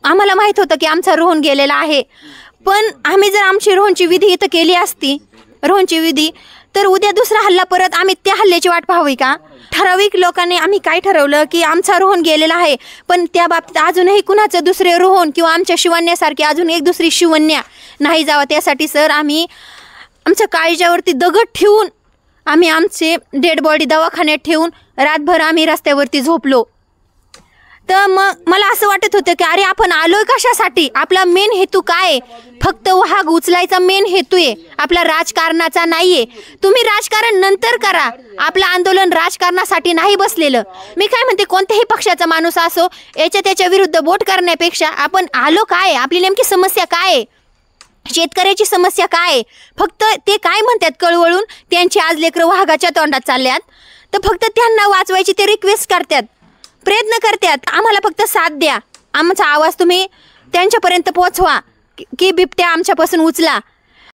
आम्हाला माहित होतं की आमचा रोहन गेलेला आहे, पण आम्ही जर आमची रोहनची विधी इथं केली असती, रोहनची विधी, तर उद्या दुसरा हल्ला परत आम्ही त्या हल्ल्याची वाट पाहावी का? ठराविक लोकांनी आम्ही काय ठरवलं की आमचा रोहन गेलेला आहे, पण त्या बाबतीत अजूनही कुणाचं दुसरे रोहन किंवा आमच्या शिवण्यासारखे अजून एक दुसरी शिवण्या नाही जावं, त्यासाठी सर आम्ही आमच्या काळजावरती दगड ठेवून आम्ही आमचे डेड बॉडी दवाखान्यात ठेवून रातभर आम्ही रस्त्यावरती झोपलो. तर मग मला असं वाटत होतं की अरे आपण आलोय कशासाठी, आपला मेन हेतू काय? फक्त वाघ उचलायचा मेन हेतू आहे, आपला राजकारणाचा नाहीये. तुम्ही राजकारण नंतर करा, आपलं आंदोलन राजकारणासाठी नाही बसलेलं. मी काय म्हणते, कोणत्याही पक्षाचा माणूस असो, याच्या त्याच्या विरुद्ध बोट करण्यापेक्षा आपण आलो काय, आपली नेमकी समस्या काय, शेतकऱ्याची समस्या काय? फक्त ते काय म्हणतात कळवळून, त्यांची आज लेकरं वाघाच्या तोंडात चालल्यात, तर फक्त त्यांना वाचवायची ते रिक्वेस्ट करतात, प्रयत्न करतात. आम्हाला फक्त साथ द्या, आमचा आवाज तुम्ही त्यांच्यापर्यंत पोहोचवा की बिबट्या आमच्यापासून उचला.